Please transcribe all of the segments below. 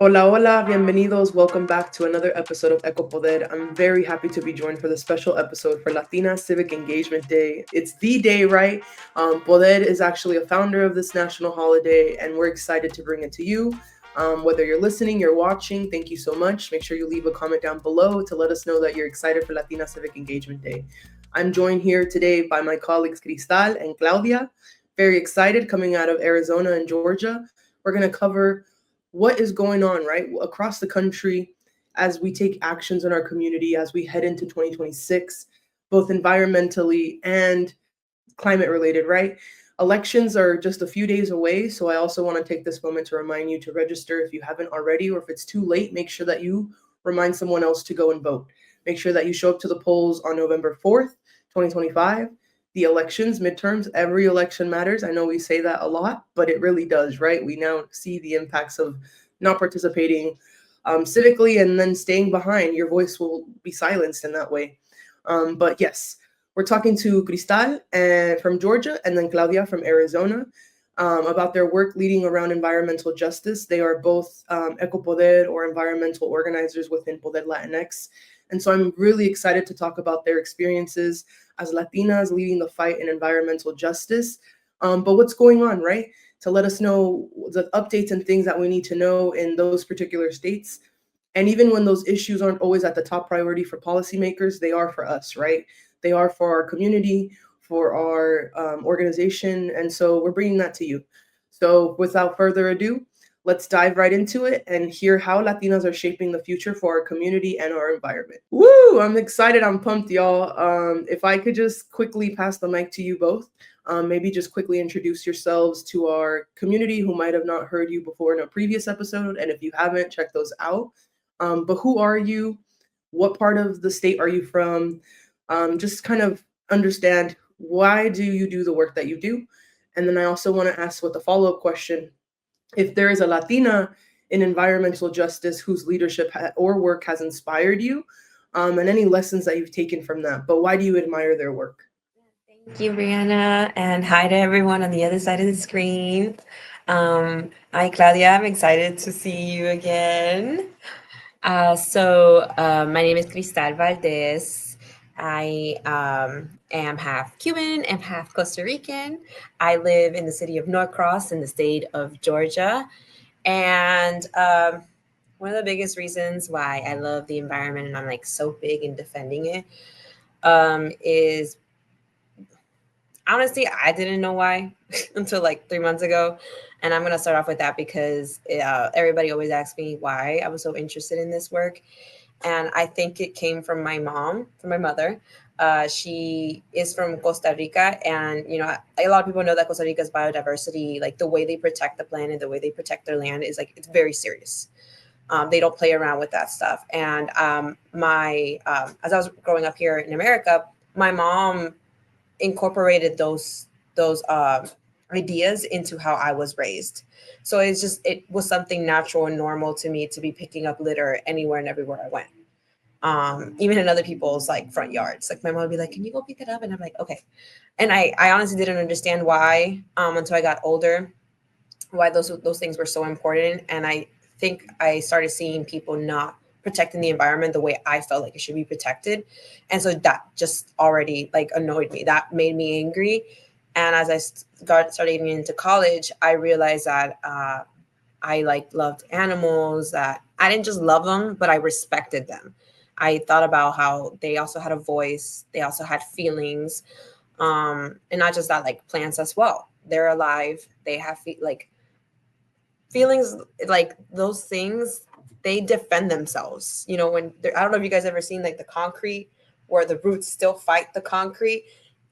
Hola, hola, bienvenidos. Welcome back to another episode of Eco Poder. I'm very happy to be joined for the special episode for Latinas Civic Engagement Day. It's the day, right? Poder is actually a founder of this national holiday, and we're excited to bring it to you. Whether you're listening, you're watching, thank you so much. Make sure you leave a comment down below to let us know that you're excited for Latina Civic Engagement Day. I'm joined here today by my colleagues Cristal and Claudia. Very excited coming out of Arizona and Georgia. We're going to cover what is going on, right, across the country as we take actions in our community as we head into 2026, both environmentally and climate related, right? Elections are just a few days away, so I also want to take this moment to remind you to register if you haven't already, or if it's too late, make sure that you remind someone else to go and vote. Make sure that you show up to the polls on November 4th, 2025. The elections, midterms, every election matters. I know we say that a lot, but it really does, right? We now see the impacts of not participating civically and then staying behind. Your voice will be silenced in that way. But yes, we're talking to Cristal from Georgia and then Claudia from Arizona about their work leading around environmental justice. They are both Ecopoder or environmental organizers within Poder Latinx. And so I'm really excited to talk about their experiences as Latinas leading the fight in environmental justice. But what's going on, right? To let us know the updates and things that we need to know in those particular states. And even when those issues aren't always at the top priority for policymakers, they are for us, right? They are for our community, for our organization. And so we're bringing that to you. So without further ado, let's dive right into it and hear how Latinas are shaping the future for our community and our environment. Woo! I'm excited. I'm pumped, y'all. If I could just quickly pass the mic to you both, maybe just quickly introduce yourselves to our community who might have not heard you before in a previous episode. And if you haven't, check those out. But who are you? What part of the state are you from? Just kind of understand, why do you do the work that you do? And then I also want to ask with a follow-up question, if there is a Latina in environmental justice whose leadership or work has inspired you, and any lessons that you've taken from that. But why do you admire their work? Thank you, Brianna, and hi to everyone on the other side of the screen. Hi, Claudia. I'm excited to see you again. My name is Cristal Valdez. I am half Cuban and half Costa Rican. I live in the city of Norcross in the state of Georgia. And one of the biggest reasons why I love the environment and I'm like so big in defending it is honestly, I didn't know why until like 3 months ago. And I'm going to start off with that because everybody always asks me why I was so interested in this work. And I think it came from my mom, from my mother. She is from Costa Rica. And, you know, a lot of people know that Costa Rica's biodiversity, like the way they protect the planet, the way they protect their land is like, it's very serious. They don't play around with that stuff. And as I was growing up here in America, my mom incorporated those ideas into how I was raised. So it was something natural and normal to me to be picking up litter anywhere and everywhere I went. Even in other people's like front yards. Like my mom would be like, "Can you go pick it up?" And I'm like, "Okay." And I honestly didn't understand why until I got older, why those things were so important. And I think I started seeing people not protecting the environment the way I felt like it should be protected. And so that just already like annoyed me. That made me angry. And as I started getting into college, I realized that I like loved animals, that I didn't just love them, but I respected them. I thought about how they also had a voice, they also had feelings, and not just that, like plants as well. They're alive. They have like feelings, like those things. They defend themselves. You know, I don't know if you guys ever seen like the concrete where the roots still fight the concrete.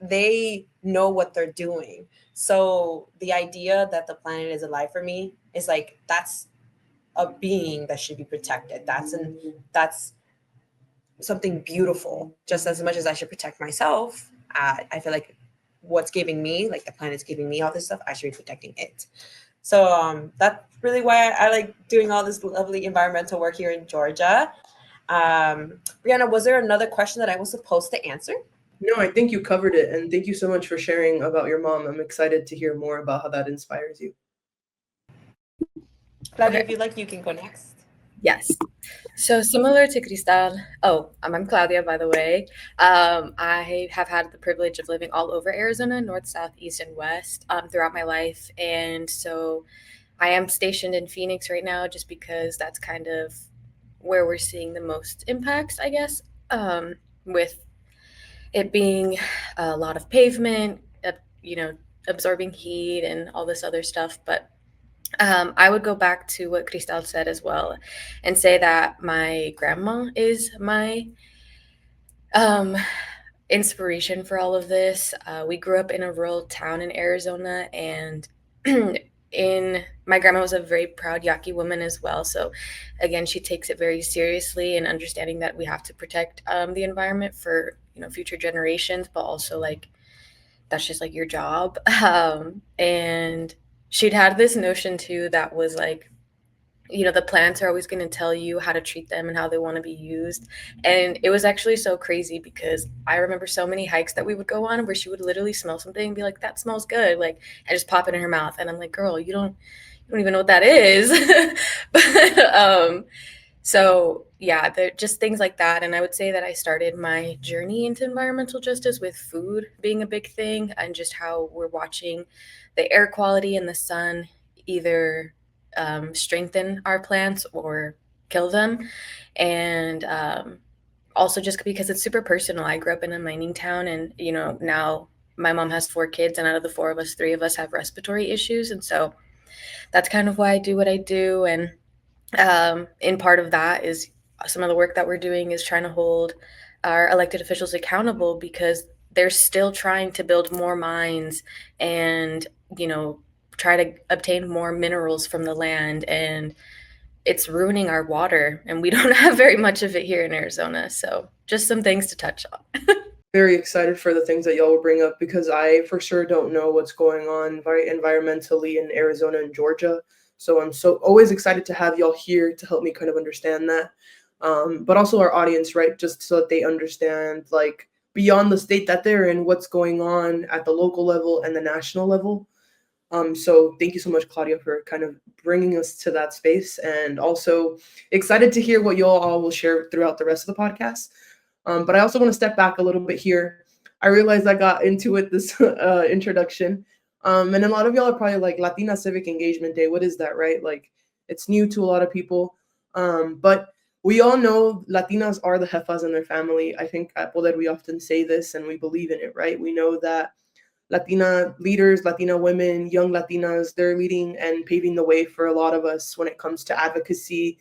They know what they're doing. So the idea that the planet is alive for me is like that's a being that should be protected. That's something beautiful. Just as much as I should protect myself, I feel like what's giving me, like the planet's giving me all this stuff, I should be protecting it. So that's really why I like doing all this lovely environmental work here in Georgia. Brianna, was there another question that I was supposed to answer? No, I think you covered it. And thank you so much for sharing about your mom. I'm excited to hear more about how that inspires you. Claudia, Okay. if you'd like, you can go next. Yes. So similar to Cristal, I'm Claudia, by the way. I have had the privilege of living all over Arizona, north, south, east, and west throughout my life. And so I am stationed in Phoenix right now just because that's kind of where we're seeing the most impacts, I guess, with it being a lot of pavement, you know, absorbing heat and all this other stuff. But I would go back to what Cristal said as well and say that my grandma is my um, inspiration for all of this. We grew up in a rural town in Arizona, and in my grandma was a very proud Yaqui woman as well. So, again, she takes it very seriously and understanding that we have to protect the environment for future generations, but also like that's just like your job. And she'd had this notion too that was like the plants are always going to tell you how to treat them and how they want to be used. And it was actually so crazy because I remember so many hikes that we would go on where she would literally smell something and be like, that smells good. Like, and just pop it in her mouth. And I'm like, girl, you don't even know what that is. But, so yeah, just things like that. And I would say that I started my journey into environmental justice with food being a big thing and just how we're watching the air quality and the sun either strengthen our plants or kill them. And also just because it's super personal. I grew up in a mining town, and now my mom has 4 kids, and out of the 4 of us, 3 of us have respiratory issues. And so that's kind of why I do what I do. And in part of that is some of the work that we're doing is trying to hold our elected officials accountable because they're still trying to build more mines and try to obtain more minerals from the land, and it's ruining our water, and we don't have very much of it here in Arizona. So just some things to touch on. Very excited for the things that y'all will bring up because I for sure don't know what's going on environmentally in Arizona and Georgia. So I'm so always excited to have y'all here to help me kind of understand that. But also our audience, right? Just so that they understand, like, beyond the state that they're in, what's going on at the local level and the national level. So thank you so much, Claudia, for kind of bringing us to that space, and also excited to hear what y'all all will share throughout the rest of the podcast. But I also want to step back a little bit here. I realized I got into it this introduction. And a lot of y'all are probably like, Latina Civic Engagement Day. What is that, right? Like, it's new to a lot of people. But we all know Latinas are the jefas in their family. I think at Poder we often say this and we believe in it, right? We know that Latina leaders, Latina women, young Latinas, they're leading and paving the way for a lot of us when it comes to advocacy,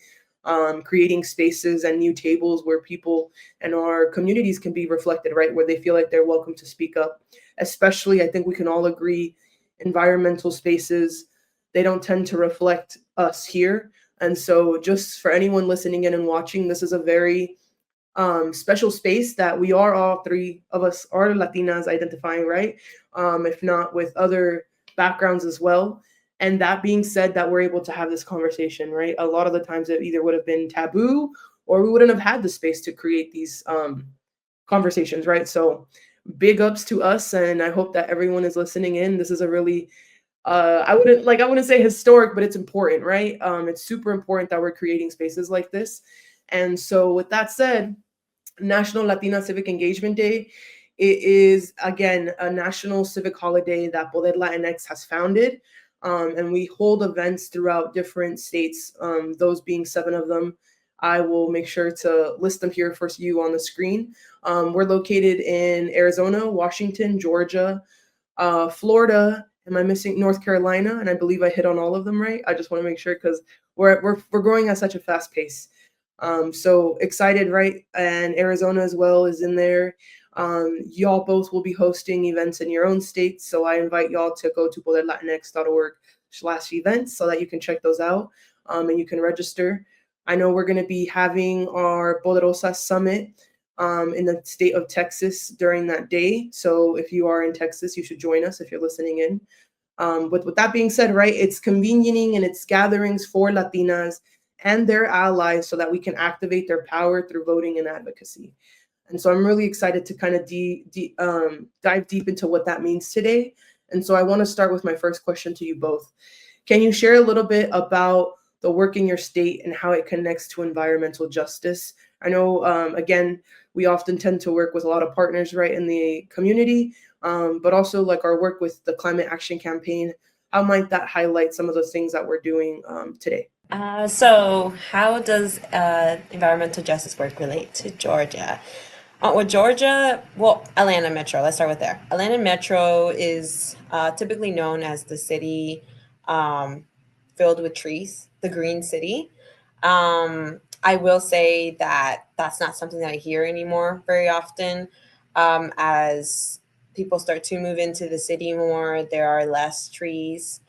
creating spaces and new tables where people and our communities can be reflected, right? Where they feel like they're welcome to speak up. Especially, I think we can all agree, environmental spaces, they don't tend to reflect us here. And so, just for anyone listening in and watching, this is a very special space that we are all 3 of us are Latinas identifying, right? If not with other backgrounds as well. And that being said, that we're able to have this conversation, right? A lot of the times it either would have been taboo or we wouldn't have had the space to create these conversations, right? So big ups to us, and I hope that everyone is listening in. This is a really I wouldn't say historic, but it's important, right? It's super important that we're creating spaces like this. And so with that said, National Latina Civic Engagement Day. It is, again, a national civic holiday that Poder Latinx has founded. And we hold events throughout different states, those being 7 of them. I will make sure to list them here for you on the screen. We're located in Arizona, Washington, Georgia, Florida. Am I missing North Carolina? And I believe I hit on all of them right. I just want to make sure because we're growing at such a fast pace. So excited, right? And Arizona as well is in there. Y'all both will be hosting events in your own states. So I invite y'all to go to poderlatinx.org/events so that you can check those out and you can register. I know we're going to be having our Poderosa Summit in the state of Texas during that day. So if you are in Texas, you should join us if you're listening in. But with that being said, right, it's convening and it's gatherings for Latinas and their allies so that we can activate their power through voting and advocacy. And so I'm really excited to kind of dive deep into what that means today. And so I want to start with my first question to you both. Can you share a little bit about the work in your state and how it connects to environmental justice. I know, again, we often tend to work with a lot of partners right in the community, but also like our work with the Climate Action Campaign. How might that highlight some of the things that we're doing today? So how does environmental justice work relate to Georgia? With Georgia, well, Atlanta Metro, let's start with there. Atlanta Metro is typically known as the city um, filled with trees, the green city. I will say that that's not something that I hear anymore very often. As people start to move into the city more, there are less trees.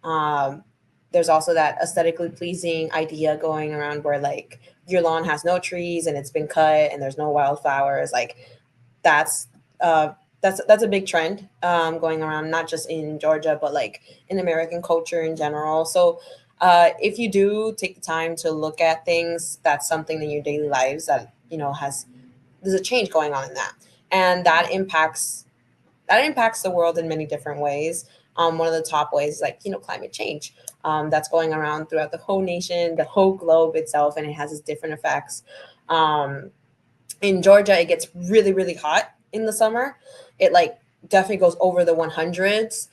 Um, there's also that aesthetically pleasing idea going around where like your lawn has no trees and it's been cut and there's no wildflowers. Like that's uh, that's a big trend going around, not just in Georgia, but like in American culture in general. So if you do take the time to look at things, that's something in your daily lives that has there's a change going on in that, and that impacts the world in many different ways. One of the top ways is like climate change. That's going around throughout the whole nation, the whole globe itself, and it has its different effects. Um, in Georgia, it gets really, really hot in the summer. It like definitely goes over the 100s.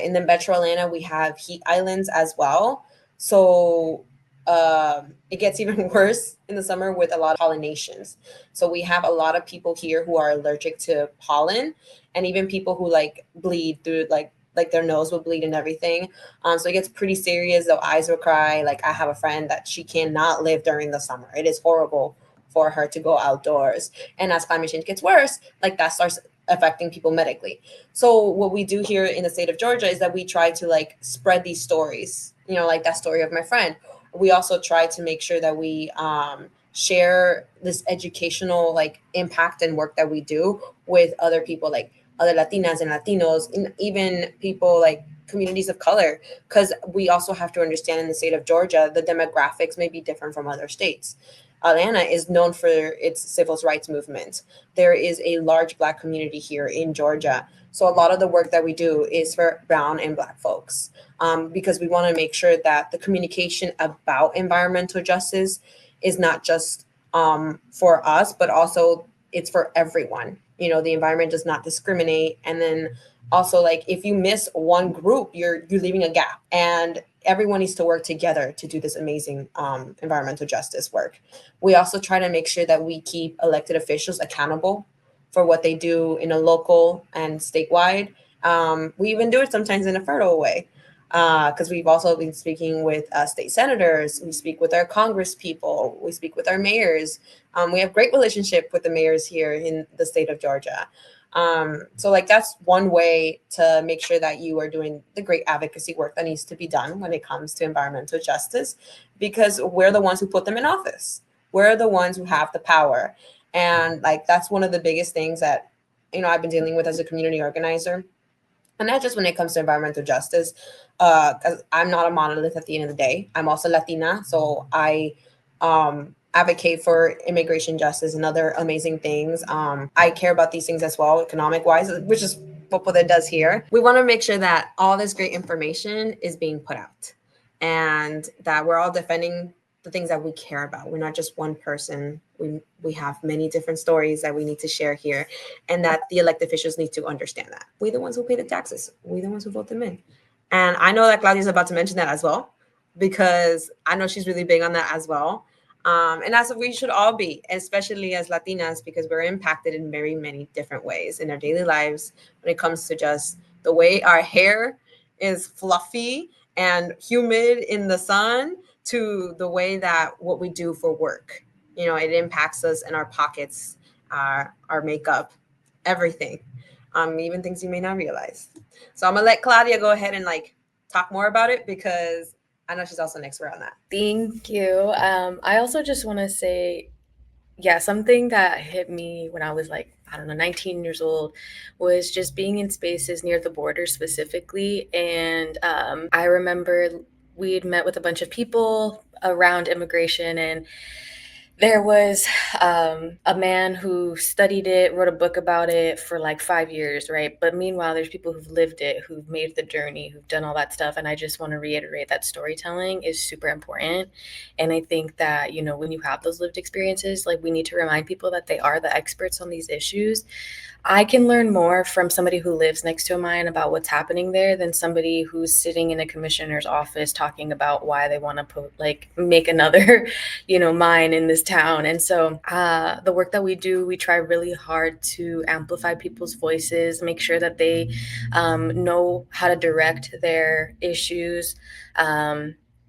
In the Metro Atlanta, we have heat islands as well. So it gets even worse in the summer with a lot of pollinations. So we have a lot of people here who are allergic to pollen, and even people who like bleed through like their nose will bleed and everything. So it gets pretty serious. Their eyes will cry. Like I have a friend that she cannot live during the summer. It is horrible for her to go outdoors. And as climate change gets worse, like that starts affecting people medically. So what we do here in the state of Georgia is that we try to like spread these stories, like that story of my friend. We also try to make sure that we share this educational like impact and work that we do with other people, like other Latinas and Latinos, and even people like communities of color, because we also have to understand in the state of Georgia, the demographics may be different from other states. Atlanta is known for its civil rights movement. There is a large Black community here in Georgia. So a lot of the work that we do is for Brown and Black folks, because we want to make sure that the communication about environmental justice is not just for us, but also it's for everyone. The environment does not discriminate. And then also, like, if you miss one group, you're leaving a gap, and everyone needs to work together to do this amazing environmental justice work. We also try to make sure that we keep elected officials accountable for what they do in a local and statewide. We even do it sometimes in a fertile way, because we've also been speaking with state senators. We speak with our Congress people. We speak with our mayors. We have great relationship with the mayors here in the state of Georgia. So like that's one way to make sure that you are doing the great advocacy work that needs to be done when it comes to environmental justice, because we're the ones who put them in office. We're the ones who have the power. And like that's one of the biggest things that I've been dealing with as a community organizer. And not just when it comes to environmental justice, because I'm not a monolith at the end of the day. I'm also Latina, so I advocate for immigration justice and other amazing things. I care about these things as well, economic wise, which is what that does here. We want to make sure that all this great information is being put out, and that we're all defending the things that we care about. We're not just one person. We have many different stories that we need to share here, and that the elected officials need to understand that. We're the ones who pay the taxes. We're the ones who vote them in. And I know that Claudia's about to mention that as well, because I know she's really big on that as well. And that's what we should all be, especially as Latinas, because we're impacted in very many different ways in our daily lives when it comes to just the way our hair is fluffy and humid in the sun, to the way that what we do for work. It impacts us in our pockets, our makeup, everything, even things you may not realize. So I'm gonna let Claudia go ahead and like talk more about it, because I know she's also an expert on that. Thank you. I also just want to say, yeah, something that hit me when I was like, I don't know, 19 years old, was just being in spaces near the border specifically. And I remember we'd met with a bunch of people around immigration, and There was a man who studied it, wrote a book about it for like 5 years, right? But meanwhile, there's people who've lived it, who've made the journey, who've done all that stuff. And I just want to reiterate that storytelling is super important. And I think that, when you have those lived experiences, like we need to remind people that they are the experts on these issues. I can learn more from somebody who lives next to a mine about what's happening there than somebody who's sitting in a commissioner's office talking about why they want to make another, mine in this town. And so the work that we do, we try really hard to amplify people's voices, make sure that they know how to direct their issues.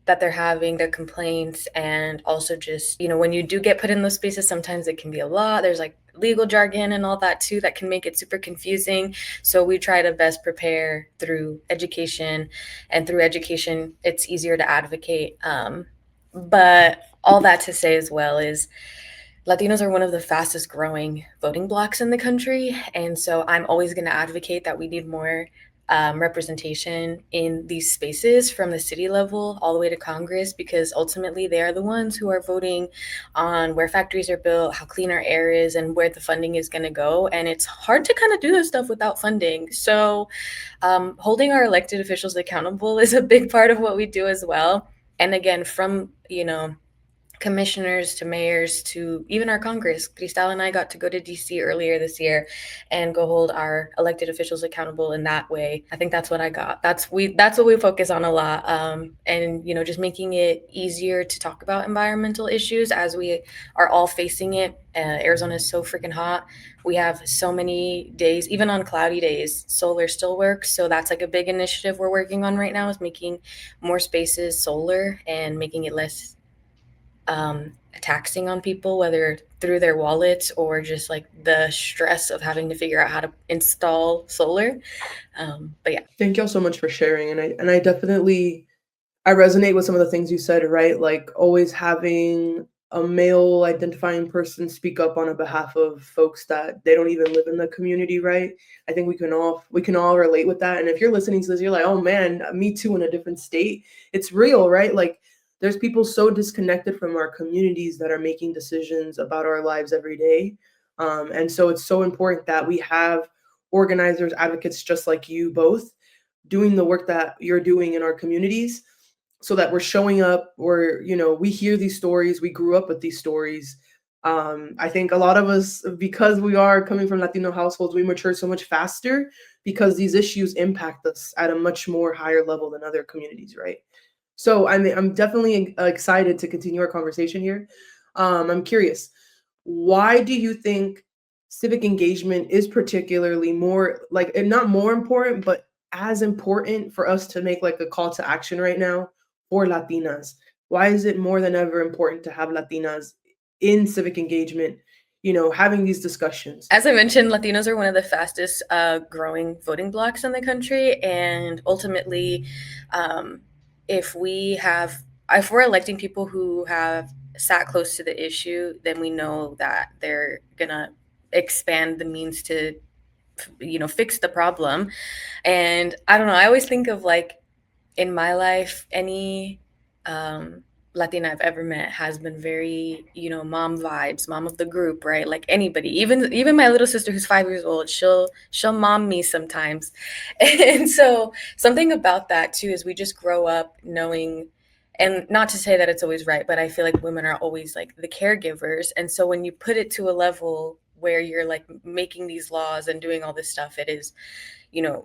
That they're having, their complaints, and also just, when you do get put in those spaces, sometimes it can be a lot. There's like legal jargon and all that too that can make it super confusing. So we try to best prepare through education, and through education, it's easier to advocate. But all that to say as well is Latinos are one of the fastest growing voting blocs in the country. And so I'm always going to advocate that we need more representation in these spaces from the city level all the way to Congress, because ultimately they are the ones who are voting on where factories are built, how clean our air is, and where the funding is going to go. And it's hard to kind of do this stuff without funding. So holding our elected officials accountable is a big part of what we do as well. And again, from, commissioners to mayors to even our Congress. Cristal and I got to go to DC earlier this year and go hold our elected officials accountable in that way. I think that's what I got. That's what we focus on a lot. And just making it easier to talk about environmental issues as we are all facing it. Arizona is so freaking hot. We have so many days, even on cloudy days, solar still works. So that's like a big initiative we're working on right now, is making more spaces solar and making it less taxing on people, whether through their wallets or just like the stress of having to figure out how to install solar. But yeah. Thank y'all so much for sharing. And I definitely I resonate with some of the things you said, right? Like always having a male identifying person speak up on a behalf of folks that they don't even live in the community, right? I think we can all relate with that. And if you're listening to this, you're like, oh man, me too in a different state. It's real, right? Like there's people so disconnected from our communities that are making decisions about our lives every day. And so it's so important that we have organizers, advocates just like you both doing the work that you're doing in our communities, so that we're showing up, or we hear these stories, we grew up with these stories. I think a lot of us, because we are coming from Latino households, we mature so much faster because these issues impact us at a much more higher level than other communities, right? So I'm definitely excited to continue our conversation here. I'm curious, why do you think civic engagement is particularly more like, and not more important, but as important for us to make like a call to action right now for Latinas? Why is it more than ever important to have Latinas in civic engagement, having these discussions? As I mentioned, Latinos are one of the fastest growing voting blocs in the country. And ultimately, um, if we're electing people who have sat close to the issue, then we know that they're gonna expand the means to fix the problem. And I don't know, I always think of like, in my life, any Latina I've ever met has been very, mom vibes, mom of the group, right? Like anybody, even my little sister who's 5 years old, she'll mom me sometimes. And so something about that too is we just grow up knowing, and not to say that it's always right, but I feel like women are always like the caregivers. And so when you put it to a level where you're like making these laws and doing all this stuff, it is,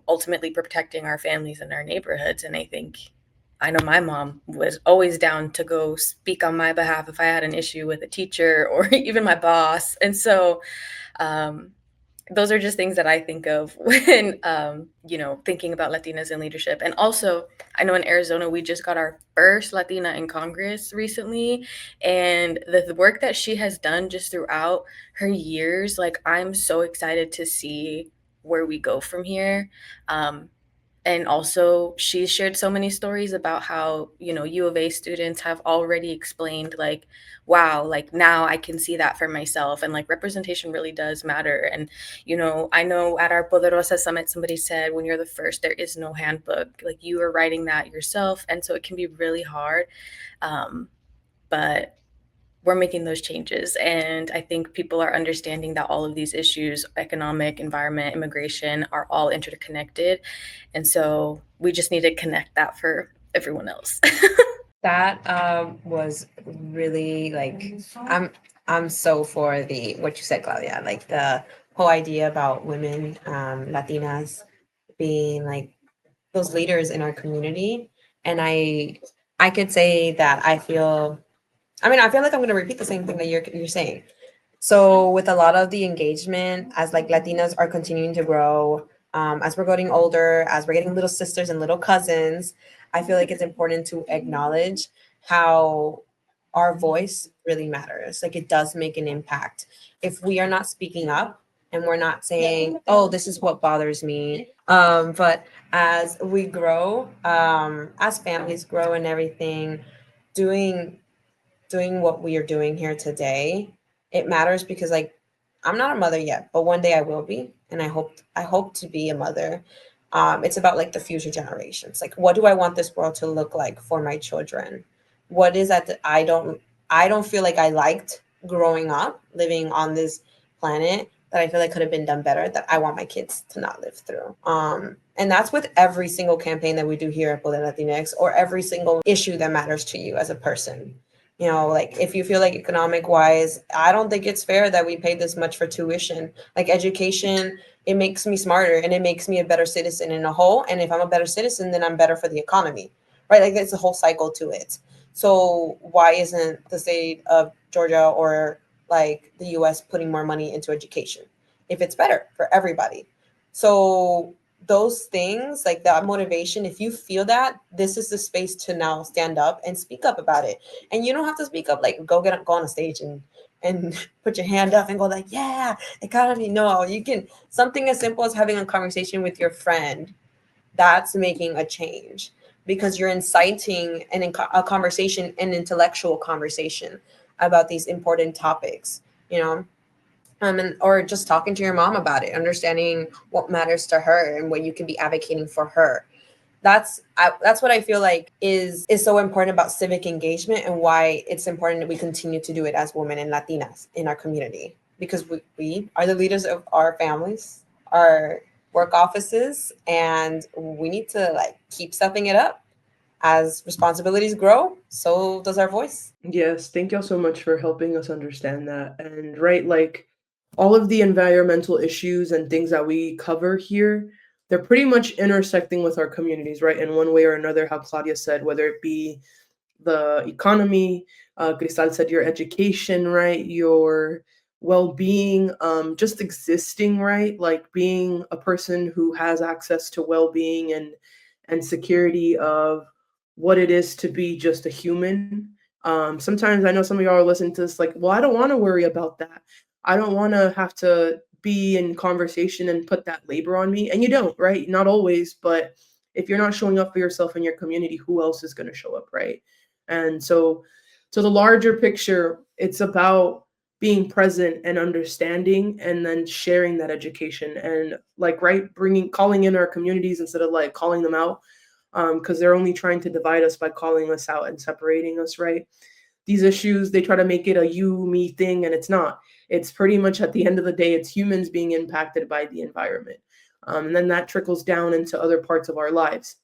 ultimately protecting our families and our neighborhoods. And I know my mom was always down to go speak on my behalf if I had an issue with a teacher or even my boss. And so those are just things that I think of when, thinking about Latinas in leadership. And also, I know in Arizona, we just got our first Latina in Congress recently. And the work that she has done just throughout her years, like, I'm so excited to see where we go from here. And also, she shared so many stories about how, U of A students have already explained, like, wow, like now I can see that for myself. And like representation really does matter. And, I know at our Poderosa Summit, somebody said, when you're the first, there is no handbook. Like you are writing that yourself. And so it can be really hard. But we're making those changes. And I think people are understanding that all of these issues, economic, environment, immigration, are all interconnected. And so we just need to connect that for everyone else. That was really like I'm so for the what you said, Claudia, like the whole idea about women, Latinas being like those leaders in our community. And I could say that I feel like I'm gonna repeat the same thing that you're saying. So with a lot of the engagement, as like Latinas are continuing to grow, as we're getting older, as we're getting little sisters and little cousins, I feel like it's important to acknowledge how our voice really matters. Like it does make an impact. If we are not speaking up and we're not saying, "Oh, this is what bothers me," but as we grow, as families grow and everything, doing what we are doing here today, it matters because like I'm not a mother yet, but one day I will be, and I hope to be a mother. It's about like the future generations. Like what do I want this world to look like for my children? What is that I don't feel like I liked growing up living on this planet that I feel like could have been done better that I want my kids to not live through. And that's with every single campaign that we do here at Poder Latinx or every single issue that matters to you as a person. Like if you feel like economic wise, I don't think it's fair that we pay this much for tuition. Like education, it makes me smarter and it makes me a better citizen in a whole. And if I'm a better citizen, then I'm better for the economy, right? Like there's a whole cycle to it. So why isn't the state of Georgia or like the US putting more money into education if it's better for everybody? So those things, like that motivation, if you feel that, this is the space to now stand up and speak up about it. And you don't have to speak up like go on a stage and put your hand up and go like, yeah, economy. No, you can something as simple as having a conversation with your friend. That's making a change because you're inciting a conversation, an intellectual conversation about these important topics, and or just talking to your mom about it, understanding what matters to her and what you can be advocating for her. That's what I feel like is so important about civic engagement and why it's important that we continue to do it as women and Latinas in our community because we are the leaders of our families, our work offices, and we need to like keep stepping it up. As responsibilities grow, so does our voice. Yes, thank y'all so much for helping us understand that. And right, like all of the environmental issues and things that we cover here, they're pretty much intersecting with our communities, right? In one way or another, how Claudia said, whether it be the economy, Cristal said your education, right? Your well-being, just existing, right? Like being a person who has access to well-being and security of what it is to be just a human. Sometimes I know some of y'all are listening to this like, well, I don't want to worry about that. I don't want to have to be in conversation and put that labor on me. And you don't, right? Not always, but if you're not showing up for yourself in your community, who else is going to show up, right? And so, to the larger picture, it's about being present and understanding and then sharing that education and like, right, calling in our communities instead of like calling them out because they're only trying to divide us by calling us out and separating us, right? These issues, they try to make it a you, me thing, and it's not. It's pretty much at the end of the day, it's humans being impacted by the environment. And then that trickles down into other parts of our lives.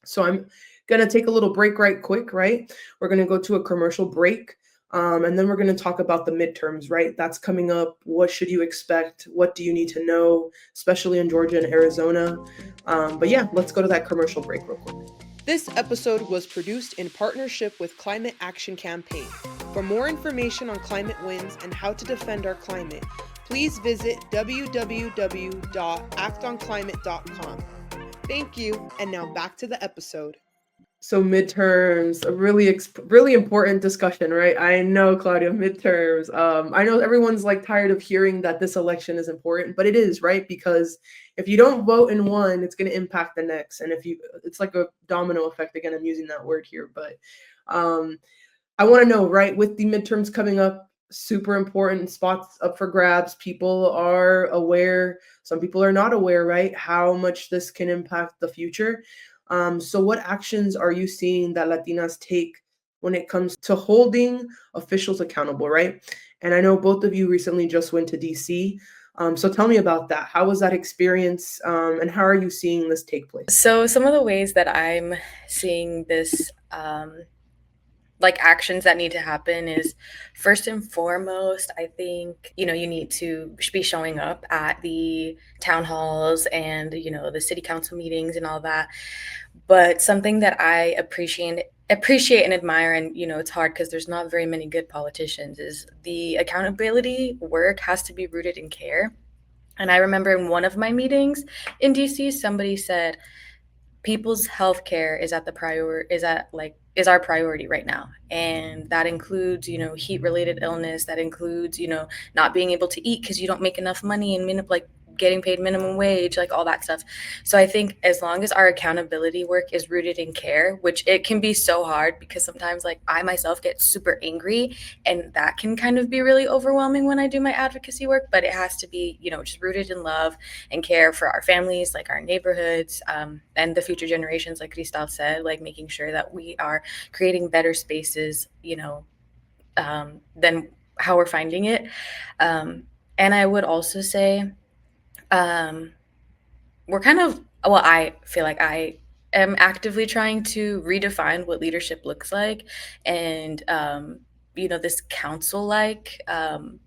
So I'm going to take a little break right quick, right? We're going to go to a commercial break. And then we're going to talk about the midterms, right? That's coming up. What should you expect? What do you need to know, especially in Georgia and Arizona? But yeah, let's go to that commercial break real quick. This episode was produced in partnership with Climate Action Campaign. For more information on climate wins and how to defend our climate, please visit www.actonclimate.com. Thank you, and now back to the episode. So midterms, a really important discussion, right? I know, Claudia, midterms. I know everyone's like tired of hearing that this election is important, but it is, right? Because if you don't vote in one, it's going to impact the next, and it's like a domino effect. Again, I'm using that word here, but I want to know, right? With the midterms coming up, super important spots up for grabs. People are aware. Some people are not aware, right? How much this can impact the future. So what actions are you seeing that Latinas take when it comes to holding officials accountable, right? And I know both of you recently just went to DC. So tell me about that. How was that experience, and how are you seeing this take place? So some of the ways that I'm seeing this like actions that need to happen is, first and foremost, I think, you need to be showing up at the town halls and, the city council meetings and all that. But something that I appreciate and admire, and it's hard because there's not very many good politicians, is the accountability work has to be rooted in care. And I remember in one of my meetings in DC, somebody said, people's health care is is our priority right now, and that includes heat related illness, that includes not being able to eat because you don't make enough money, and like getting paid minimum wage, like all that stuff. So I think as long as our accountability work is rooted in care, which it can be so hard because sometimes like I myself get super angry, and that can kind of be really overwhelming when I do my advocacy work, but it has to be just rooted in love and care for our families, like our neighborhoods, and the future generations, like Cristal said, like making sure that we are creating better spaces, than how we're finding it. And I would also say, we're kind of, well, I feel like I am actively trying to redefine what leadership looks like, and this council like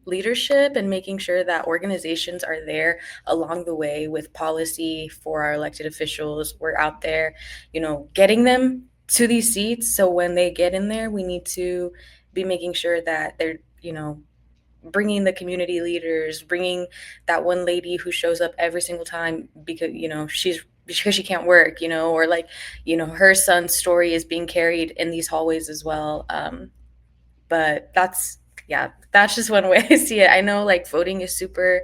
leadership, and making sure that organizations are there along the way with policy for our elected officials. We're out there getting them to these seats, so when they get in there, we need to be making sure that they're bringing the community leaders, bringing that one lady who shows up every single time because because she can't work, or like her son's story is being carried in these hallways as well. But that's just one way I see it. I know like voting is super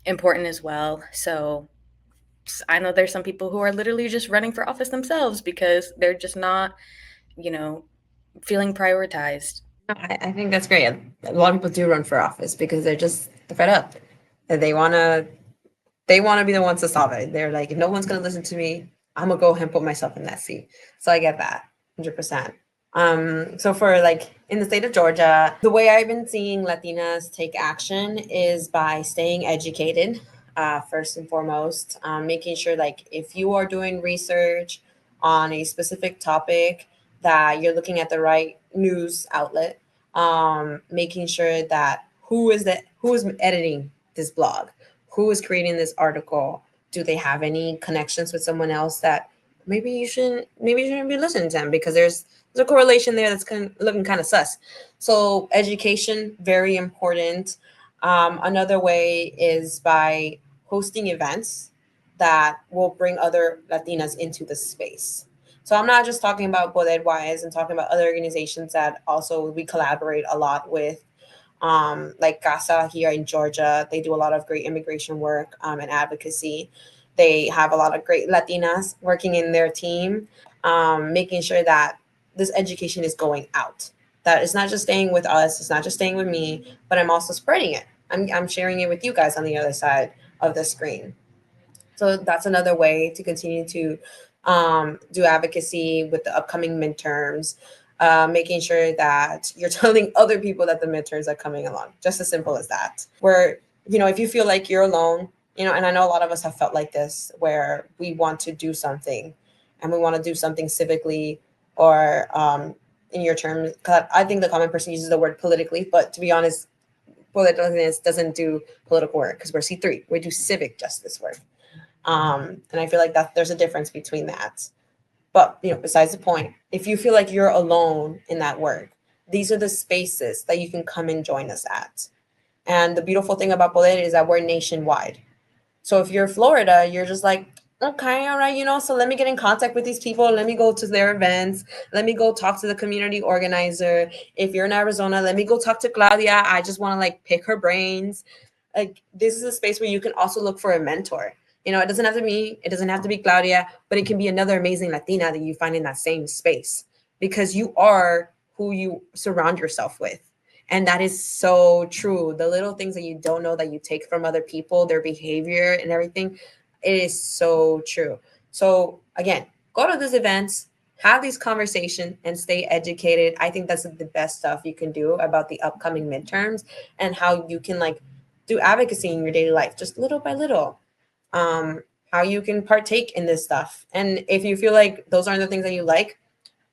important as well. So I know there's some people who are literally just running for office themselves because they're just not feeling prioritized. I think that's great. A lot of people do run for office because they're fed up. They want to be the ones to solve it. They're like, if no one's going to listen to me, I'm going to go ahead and put myself in that seat. So I get that 100%. So for like in the state of Georgia, the way I've been seeing Latinas take action is by staying educated, first and foremost, making sure like if you are doing research on a specific topic, that you're looking at the right news outlet, making sure that who is editing this blog, who is creating this article, do they have any connections with someone else that maybe you shouldn't be listening to them, because there's a correlation there that's looking kind of sus. So education, very important. Another way is by hosting events that will bring other Latinas into the space. So I'm not just talking about Poder Wise, and talking about other organizations that also we collaborate a lot with, like CASA here in Georgia. They do a lot of great immigration work and advocacy. They have a lot of great Latinas working in their team, making sure that this education is going out. That it's not just staying with us, it's not just staying with me, but I'm also spreading it. I'm sharing it with you guys on the other side of the screen. So that's another way to continue to do advocacy with the upcoming midterms, making sure that you're telling other people that the midterms are coming along. Just as simple as that. Where, if you feel like you're alone, and I know a lot of us have felt like this, where we want to do something and we want to do something civically, or in your term, because I think the common person uses the word politically, but to be honest, politicalness doesn't do political work, because we're C3. We do civic justice work. And I feel like that there's a difference between that. But, besides the point, if you feel like you're alone in that work, these are the spaces that you can come and join us at. And the beautiful thing about Poder is that we're nationwide. So if you're Florida, you're just like, okay, all right, so let me get in contact with these people. Let me go to their events. Let me go talk to the community organizer. If you're in Arizona, let me go talk to Claudia. I just want to like pick her brains. Like, this is a space where you can also look for a mentor. It doesn't have to be Claudia, but it can be another amazing Latina that you find in that same space, because you are who you surround yourself with. And that is so true. The little things that you don't know that you take from other people, their behavior and everything, it is so true. So again, go to these events, have these conversations and stay educated. I think that's the best stuff you can do about the upcoming midterms, and how you can like do advocacy in your daily life, just little by little. Um, how you can partake in this stuff. And if you feel like those aren't the things that you like,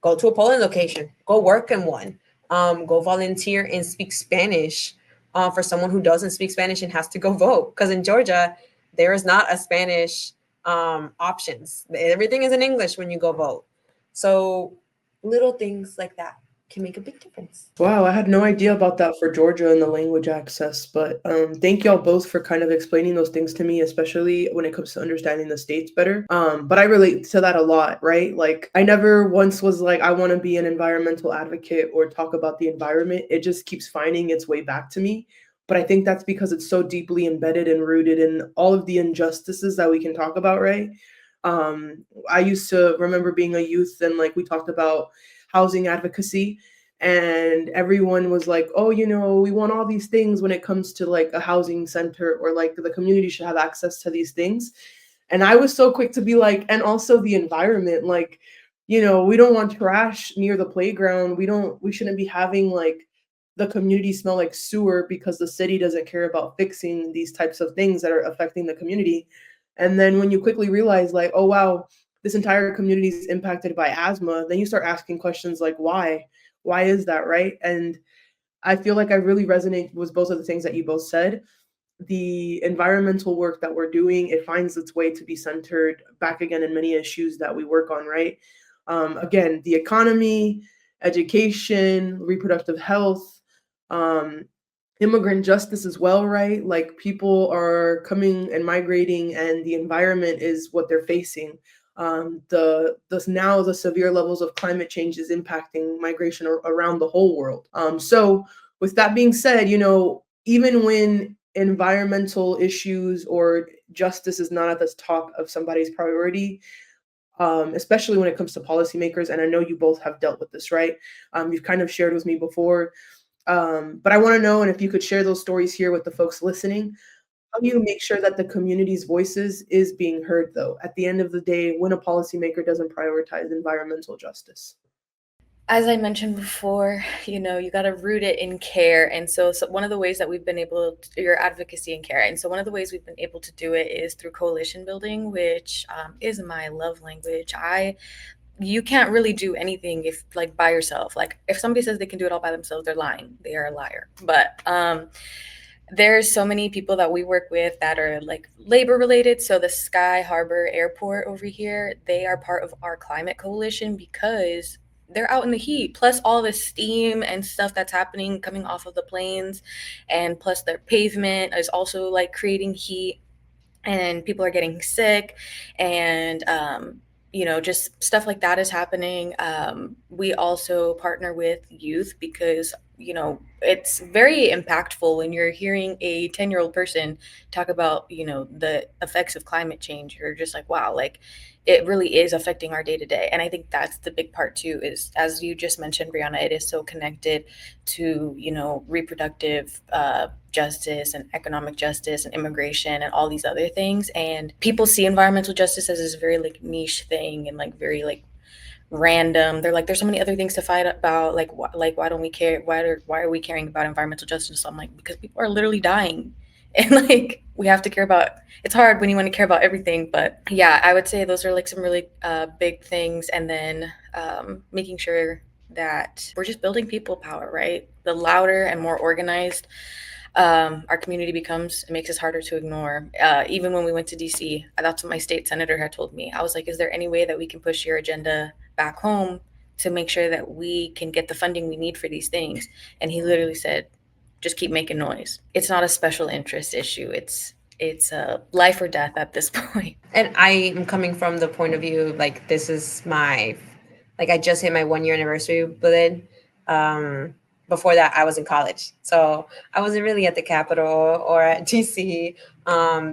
go to a polling location, go work in one, go volunteer and speak Spanish for someone who doesn't speak Spanish and has to go vote. Because in Georgia, there is not a Spanish options. Everything is in English when you go vote. So little things like that can make a big difference. Wow, I had no idea about that for Georgia and the language access, but thank y'all both for kind of explaining those things to me, especially when it comes to understanding the states better. But I relate to that a lot, right? Like, I never once was like, I want to be an environmental advocate or talk about the environment. It just keeps finding its way back to me. But I think that's because it's so deeply embedded and rooted in all of the injustices that we can talk about, right? I used to remember being a youth and like we talked about housing advocacy, and everyone was like, oh, you know, we want all these things when it comes to like a housing center, or like the community should have access to these things. And I was so quick to be like, and also the environment, like, you know, we don't want trash near the playground. We shouldn't be having like the community smell like sewer because the city doesn't care about fixing these types of things that are affecting the community. And then when you quickly realize like, oh wow, this entire community is impacted by asthma, then you start asking questions like why? Why is that, right? And I feel like I really resonate with both of the things that you both said. The environmental work that we're doing, it finds its way to be centered back again in many issues that we work on, right? Again, the economy, education, reproductive health, um, immigrant justice as well, right? Like people are coming and migrating, and the environment is what they're facing. Now the severe levels of climate change is impacting migration around the whole world. So with that being said, you know, even when environmental issues or justice is not at the top of somebody's priority, especially when it comes to policymakers, and I know you both have dealt with this, right? You've kind of shared with me before, but I want to know, and if you could share those stories here with the folks listening, how do you make sure that the community's voices is being heard, though, at the end of the day, when a policymaker doesn't prioritize environmental justice? As I mentioned before, you know, you got to root it in care. And so one of the ways that we've been able to, your advocacy and care. And so one of the ways we've been able to do it is through coalition building, which is my love language. You can't really do anything if like by yourself. Like if somebody says they can do it all by themselves, they're lying. They are a liar. But there's so many people that we work with that are like labor related. So the Sky Harbor Airport over here, they are part of our climate coalition because they're out in the heat, plus all the steam and stuff that's happening coming off of the planes, and plus their pavement is also like creating heat, and people are getting sick, and you know, just stuff like that is happening. We also partner with youth because, you know, it's very impactful when you're hearing a 10-year-old person talk about, you know, the effects of climate change. You're just like, wow, like it really is affecting our day to day. And I think that's the big part too, is as you just mentioned, Brianna, it is so connected to, you know, reproductive justice and economic justice and immigration and all these other things. And people see environmental justice as this very like niche thing and like very like random. They're like, there's so many other things to fight about. Like, why don't we care? Why are we caring about environmental justice? So I'm like, because people are literally dying, and like we have to care about. It's hard when you want to care about everything, but yeah, I would say those are like some really big things. And then making sure that we're just building people power, right? The louder and more organized our community becomes, it makes us harder to ignore. Even when we went to DC, that's what my state senator had told me. I was like, is there any way that we can push your agenda back home to make sure that we can get the funding we need for these things? And he literally said, just keep making noise. It's not a special interest issue. It's a life or death at this point. And I am coming from the point of view like this is my, like I just hit my 1 year anniversary, but then before that I was in college, so I wasn't really at the Capitol or at DC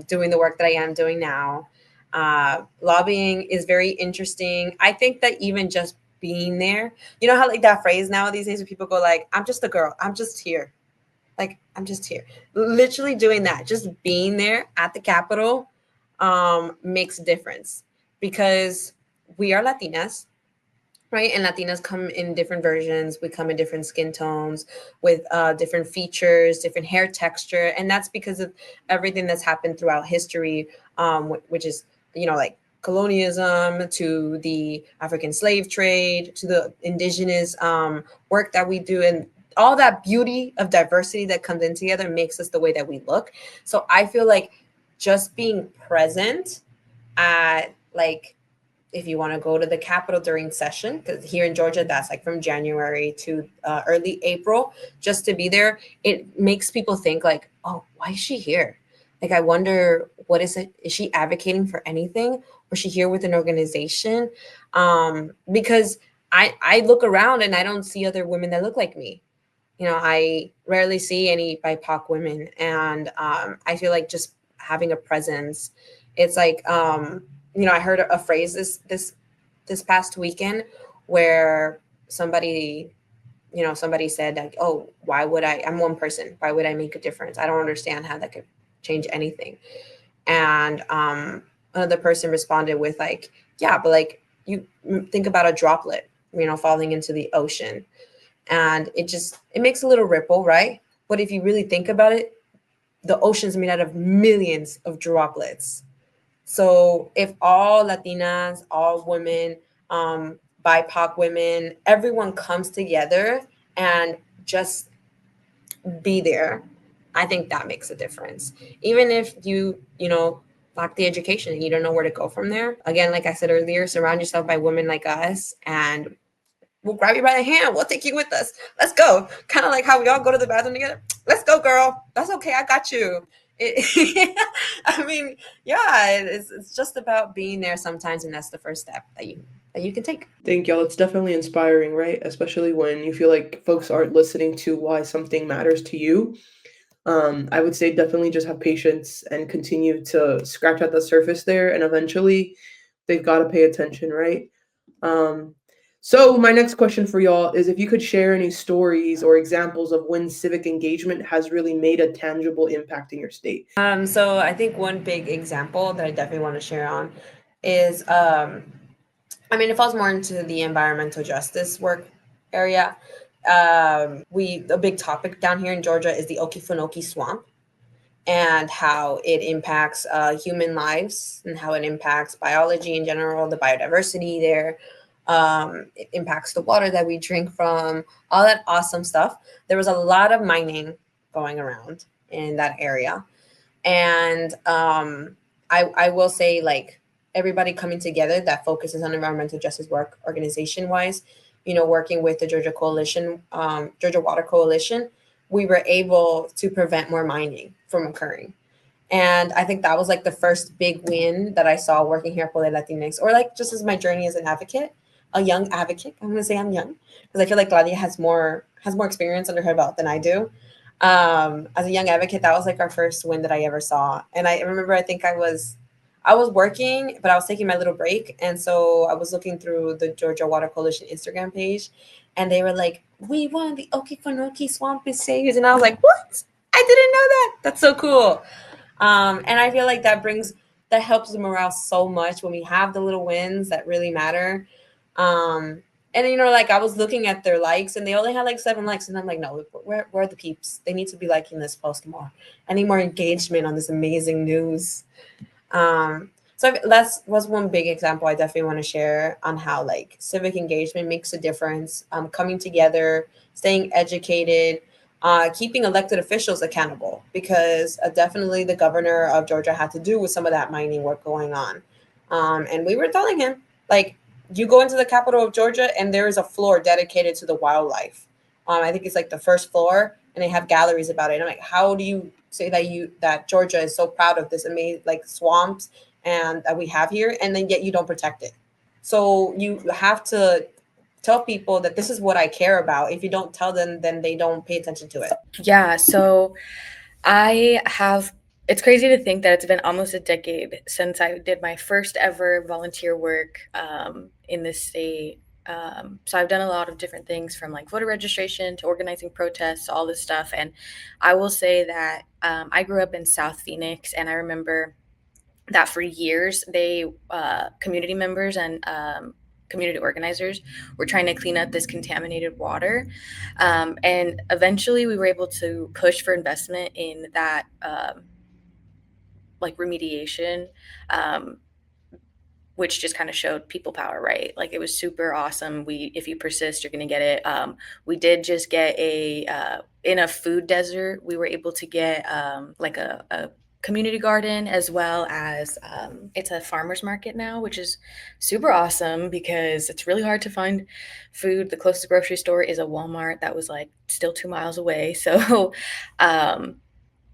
doing the work that I am doing now. Lobbying is very interesting. I think that even just being there, you know how like that phrase now these days when people go like, I'm just a girl, I'm just here, like I'm just here, literally doing that, just being there at the Capitol makes a difference, because we are Latinas, right? And Latinas come in different versions. We come in different skin tones with different features, different hair texture. And that's because of everything that's happened throughout history, which is, like colonialism, to the African slave trade, to the indigenous work that we do. And all that beauty of diversity that comes in together makes us the way that we look. So I feel like just being present at, like, if you want to go to the Capitol during session, because here in Georgia, that's like from January to early April, just to be there, it makes people think like, oh, why is she here? Like, I wonder, what is it? Is she advocating for anything? Or is she here with an organization? Because I look around and I don't see other women that look like me. I rarely see any BIPOC women, and I feel like just having a presence, it's like, I heard a phrase this past weekend where somebody said like, oh, why would I'm one person, why would I make a difference? I don't understand how that could change anything. And another person responded with like, yeah, but like, you think about a droplet, falling into the ocean, and it makes a little ripple, right? But if you really think about it, the ocean's made out of millions of droplets. So if all Latinas, all women, BIPOC women, everyone comes together and just be there, I think that makes a difference. Even if you lack the education and you don't know where to go from there. Again, like I said earlier, surround yourself by women like us, and we'll grab you by the hand. We'll take you with us. Let's go. Kind of like how we all go to the bathroom together. Let's go, girl. That's okay. I got you. I mean, yeah, it's just about being there sometimes, and that's the first step that you can take. Thank y'all. It's definitely inspiring, right? Especially when you feel like folks aren't listening to why something matters to you. I would say definitely just have patience and continue to scratch at the surface there, and eventually they've got to pay attention, right? Um, so my next question for y'all is if you could share any stories or examples of when civic engagement has really made a tangible impact in your state. So I think one big example that I definitely want to share on is, it falls more into the environmental justice work area. A big topic down here in Georgia is the Okefenokee swamp, and how it impacts human lives, and how it impacts biology in general, the biodiversity there. It impacts the water that we drink from, all that awesome stuff. There was a lot of mining going around in that area. And I will say, like, everybody coming together that focuses on environmental justice work organization wise, working with the Georgia Coalition, Georgia Water Coalition, we were able to prevent more mining from occurring. And I think that was like the first big win that I saw working here at Poder Latinx, or like just as my journey as an advocate, a young advocate. I'm gonna say I'm young because I feel like Claudia has more experience under her belt than I do. As a young advocate, that was like our first win that I ever saw. And I remember, I think I was working, but I was taking my little break, and so I was looking through the Georgia Water Coalition Instagram page, and they were like, "We won, the Okefenokee Swamp is saved," and I was like, "What? I didn't know that. That's so cool." And I feel like that helps the morale so much when we have the little wins that really matter. Um, and like, I was looking at their likes, and they only had like 7 likes, and I'm like, no, where are the peeps? They need to be liking this post more. I need more engagement on this amazing news. So that was one big example I definitely want to share on how, like, civic engagement makes a difference. Coming together, staying educated, keeping elected officials accountable, because definitely the governor of Georgia had to do with some of that mining work going on. And we were telling him, like, you go into the capital of Georgia and there is a floor dedicated to the wildlife. I think it's like the first floor, and they have galleries about it. And I'm like, how do you say that Georgia is so proud of this amazing, like, swamps and that we have here, and then yet you don't protect it? So you have to tell people that this is what I care about. If you don't tell them, then they don't pay attention to it. Yeah, so it's crazy to think that it's been almost a decade since I did my first ever volunteer work in this state. So I've done a lot of different things, from like voter registration to organizing protests, all this stuff. And I will say that I grew up in South Phoenix, and I remember that for years, community members and community organizers were trying to clean up this contaminated water. And eventually we were able to push for investment in that like remediation, which just kind of showed people power, right? Like it was super awesome. If you persist, you're going to get it. We did just get in a food desert, we were able to get like a community garden, as well as it's a farmer's market now, which is super awesome because it's really hard to find food. The closest grocery store is a Walmart that was like still 2 miles away. So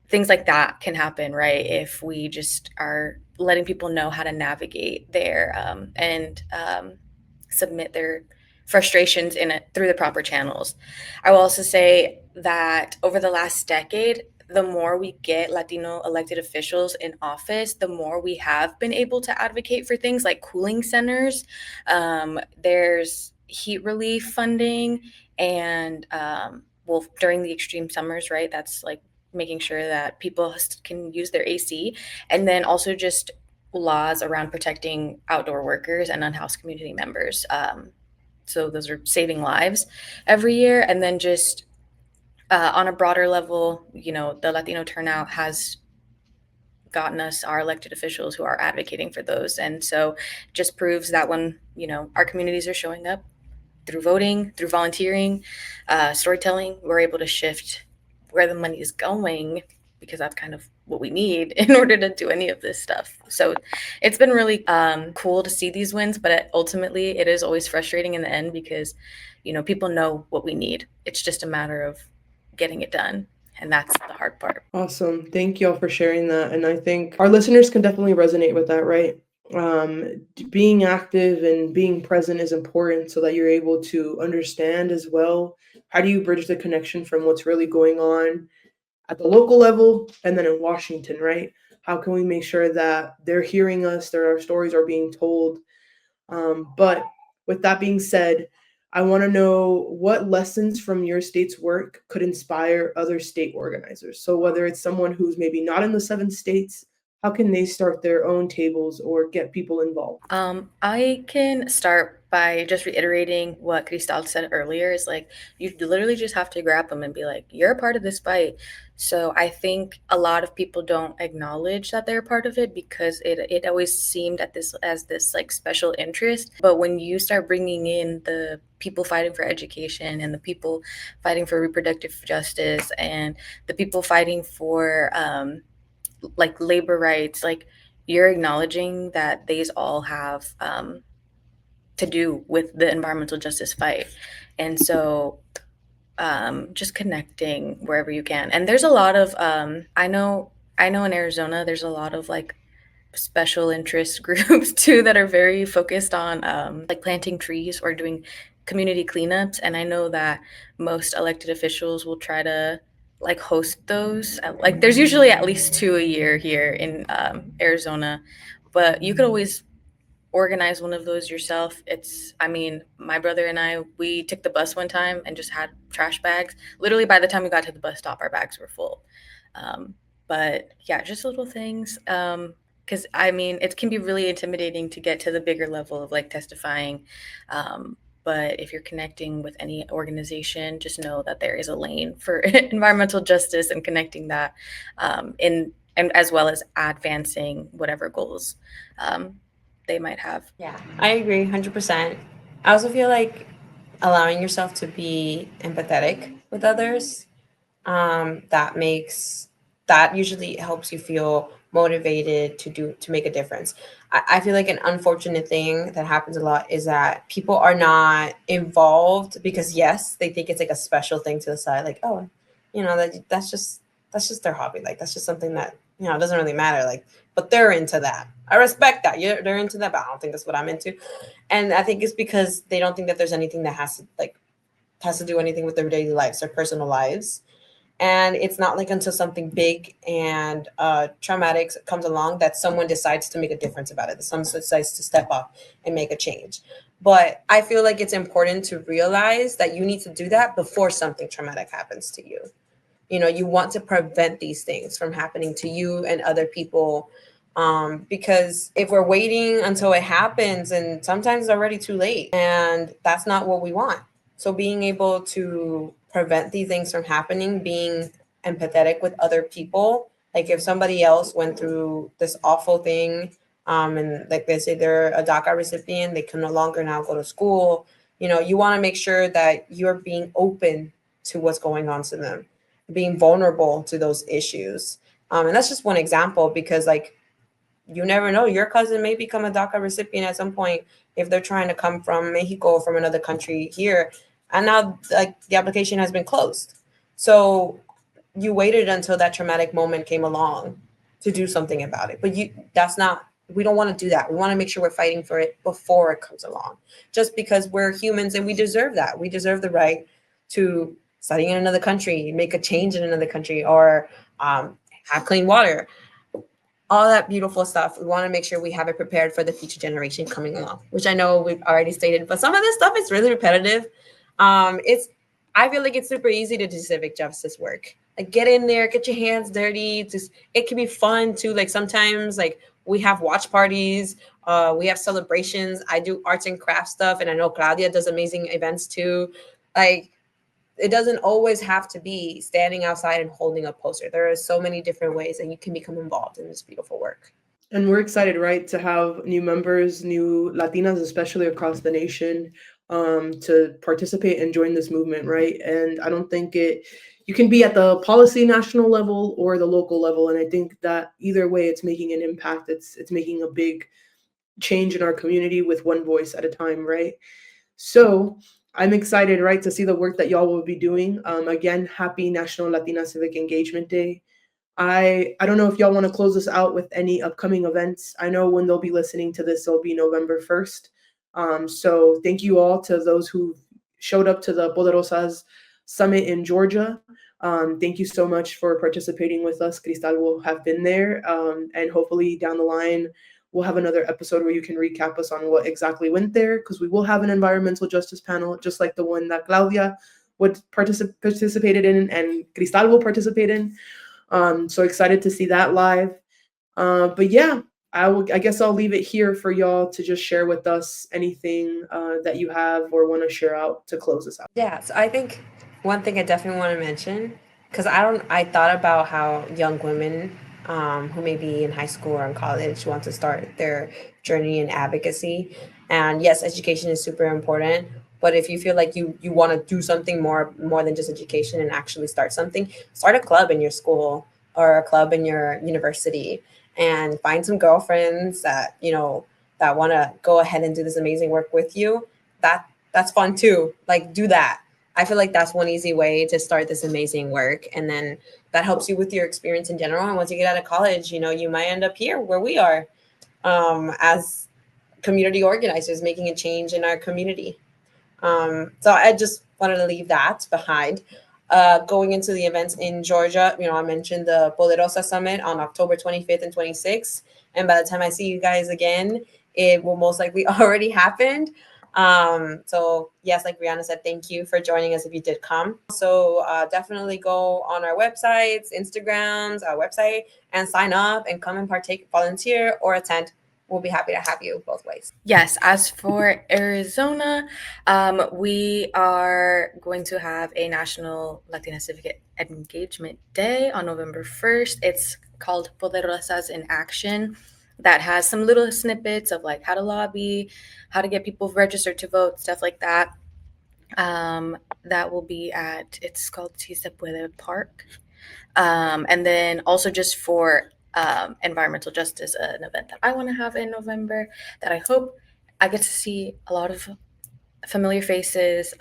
things like that can happen, right? If we just are letting people know how to navigate their and submit their frustrations in it through the proper channels. I will also say that over the last decade, the more we get Latino elected officials in office, the more we have been able to advocate for things like cooling centers. There's heat relief funding, and well, during the extreme summers, right? That's like making sure that people can use their AC, and then also just laws around protecting outdoor workers and unhoused community members. So those are saving lives every year. And then just on a broader level, the Latino turnout has gotten us our elected officials who are advocating for those. And so just proves that when, our communities are showing up through voting, through volunteering, storytelling, we're able to shift where the money is going, because that's kind of what we need in order to do any of this stuff. So it's been really cool to see these wins, but ultimately it is always frustrating in the end because, people know what we need. It's just a matter of getting it done. And that's the hard part. Awesome. Thank y'all for sharing that. And I think our listeners can definitely resonate with that, right? Being active and being present is important so that you're able to understand as well. How do you bridge the connection from what's really going on at the local level and then in Washington, right? How can we make sure that they're hearing us, that our stories are being told? But with that being said, I want to know what lessons from your state's work could inspire other state organizers. So whether it's someone who's maybe not in the 7 states, how can they start their own tables or get people involved? I can start by just reiterating what Cristal said earlier. Is like, you literally just have to grab them and be like, you're a part of this fight. So I think a lot of people don't acknowledge that they're a part of it because it always seemed as this like special interest. But when you start bringing in the people fighting for education and the people fighting for reproductive justice and the people fighting for like labor rights, like you're acknowledging that these all have to do with the environmental justice fight. And so just connecting wherever you can. And there's a lot of I know in Arizona there's a lot of like special interest groups too that are very focused on like planting trees or doing community cleanups. And I know that most elected officials will try to like host those. Like there's usually at least 2 a year here in Arizona, but you could always organize one of those yourself. My brother and I, we took the bus one time and just had trash bags. Literally by the time we got to the bus stop, our bags were full. But yeah, just little things. Because it can be really intimidating to get to the bigger level of like testifying. But if you're connecting with any organization, just know that there is a lane for environmental justice and connecting that and as well as advancing whatever goals they might have. Yeah, I agree 100%. I also feel like allowing yourself to be empathetic with others, that usually helps you feel motivated to make a difference. I feel like an unfortunate thing that happens a lot is that people are not involved because yes, they think it's like a special thing to the side, like, oh, that's just their hobby, like that's just something that it doesn't really matter, like, but they're into that. I respect that. They're into that, but I don't think that's what I'm into. And I think it's because they don't think that there's anything that has to do anything with their daily lives, their personal lives. And it's not like until something big and traumatic comes along that someone decides to make a difference about it, that someone decides to step up and make a change. But I feel like it's important to realize that you need to do that before something traumatic happens to you. You want to prevent these things from happening to you and other people Because if we're waiting until it happens, and sometimes it's already too late, and that's not what we want. So being able to prevent these things from happening, being empathetic with other people, like if somebody else went through this awful thing, and like they say they're a DACA recipient, they can no longer now go to school. You want to make sure that you're being open to what's going on to them, being vulnerable to those issues. And that's just one example, because like you never know, your cousin may become a DACA recipient at some point if they're trying to come from Mexico or from another country here, and now like the application has been closed. So you waited until that traumatic moment came along to do something about it, but we don't want to do that. We want to make sure we're fighting for it before it comes along, just because we're humans and we deserve that. We deserve the right to study in another country, make a change in another country, or have clean water, all that beautiful stuff. We want to make sure we have it prepared for the future generation coming along, which I know we've already stated, but some of this stuff is really repetitive. It's I feel like it's super easy to do civic justice work. Like get in there, get your hands dirty. Just it can be fun too. Like sometimes like we have watch parties, we have celebrations. I do arts and crafts stuff, and I know Claudia does amazing events too. Like it doesn't always have to be standing outside and holding a poster. There are so many different ways that you can become involved in this beautiful work. And we're excited, right, to have new members, new Latinas, especially across the nation, to participate and join this movement, right? And I don't think you can be at the policy national level or the local level. And I think that either way, it's making an impact. It's making a big change in our community with one voice at a time, right? So I'm excited, right, to see the work that y'all will be doing. Again, happy National Latina Civic Engagement Day. I don't know if y'all want to close this out with any upcoming events. I know when they'll be listening to this, it'll be November 1st. So thank you all to those who showed up to the Poderosas Summit in Georgia. Thank you so much for participating with us. Cristal will have been there. And hopefully down the line, we'll have another episode where you can recap us on what exactly went there, because we will have an environmental justice panel, just like the one that Claudia participated in and Cristal will participate in. So excited to see that live. But yeah, I guess I'll leave it here for y'all to just share with us anything that you have or want to share out to close this out. Yeah, so I think one thing I definitely want to mention, because I thought about how young women who may be in high school or in college want to start their journey in advocacy. And yes, education is super important. But if you feel like you want to do something more than just education and actually start a club in your school or a club in your university, and find some girlfriends that that want to go ahead and do this amazing work with you. That's fun too. Like do that. I feel like that's one easy way to start this amazing work. And then that helps you with your experience in general. And once you get out of college, you might end up here where we are, as community organizers making a change in our community. So I just wanted to leave that behind. Going into the events in Georgia, I mentioned the Poderosa Summit on October 25th and 26th. And by the time I see you guys again, it will most likely already happened. So yes, like Brianna said, thank you for joining us if you did come. So definitely go on our websites, Instagrams, our website, and sign up and come and partake, volunteer, or attend. We'll be happy to have you both ways. Yes, as for Arizona, we are going to have a National Latina Civic Engagement Day on November 1st. It's called Poderosas in Action. That has some little snippets of like how to lobby, how to get people registered to vote, stuff like that. That will be it's called Si Se Puede Park. And then also just for environmental justice, an event that I want to have in November that I hope I get to see a lot of familiar faces.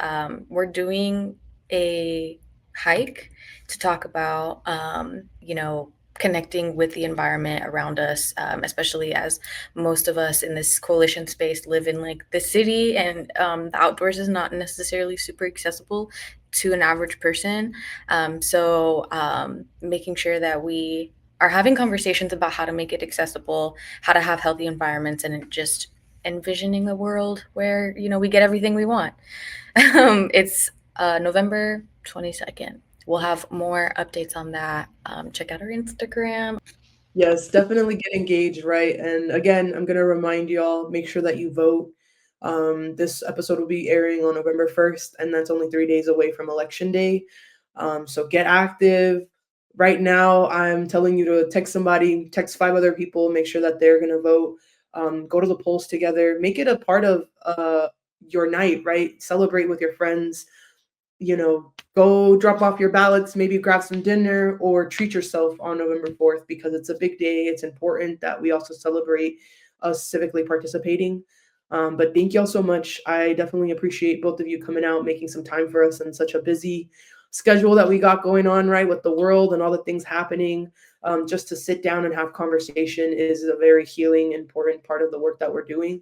We're doing a hike to talk about, connecting with the environment around us, especially as most of us in this coalition space live in like the city, and the outdoors is not necessarily super accessible to an average person. So making sure that we are having conversations about how to make it accessible, how to have healthy environments, and just envisioning a world where we get everything we want. It's November 22nd. We'll have more updates on that. Check out our Instagram. Yes, definitely get engaged, right? And again, I'm gonna remind y'all, make sure that you vote. This episode will be airing on November 1st, and that's only 3 days away from Election Day. So get active. Right now, I'm telling you to text somebody, text 5 other people, make sure that they're gonna vote. Go to the polls together, make it a part of your night, right? Celebrate with your friends, go drop off your ballots, maybe grab some dinner or treat yourself on November 4th because it's a big day. It's important that we also celebrate us civically participating. But thank y'all so much. I definitely appreciate both of you coming out, making some time for us in such a busy schedule that we got going on, right, with the world and all the things happening. Just to sit down and have conversation is a very healing, important part of the work that we're doing.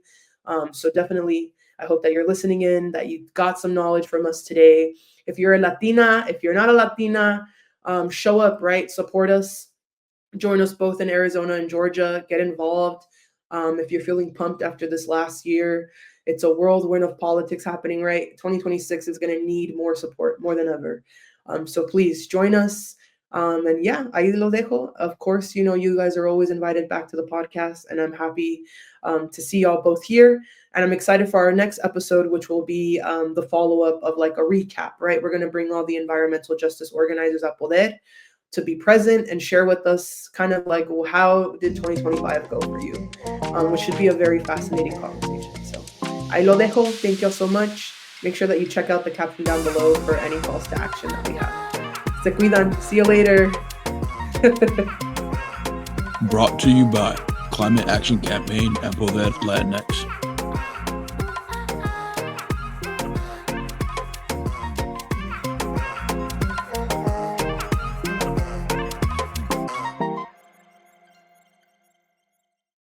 So definitely, I hope that you're listening in, that you got some knowledge from us today. If you're a Latina, if you're not a Latina, show up, right? Support us. Join us both in Arizona and Georgia. Get involved. If you're feeling pumped after this last year, it's a whirlwind of politics happening, right? 2026 is going to need more support more than ever. So please join us. And yeah, ahí lo dejo. Of course, you guys are always invited back to the podcast, and I'm happy to see y'all both here. And I'm excited for our next episode, which will be the follow-up of like a recap, right? We're going to bring all the environmental justice organizers at Poder to be present and share with us kind of like, well, how did 2025 go for you? Which should be a very fascinating conversation. So, ahí lo dejo. Thank y'all so much. Make sure that you check out the caption down below for any calls to action that we have. Se cuidan. See you later. Brought to you by Climate Action Campaign and Poder Latinx.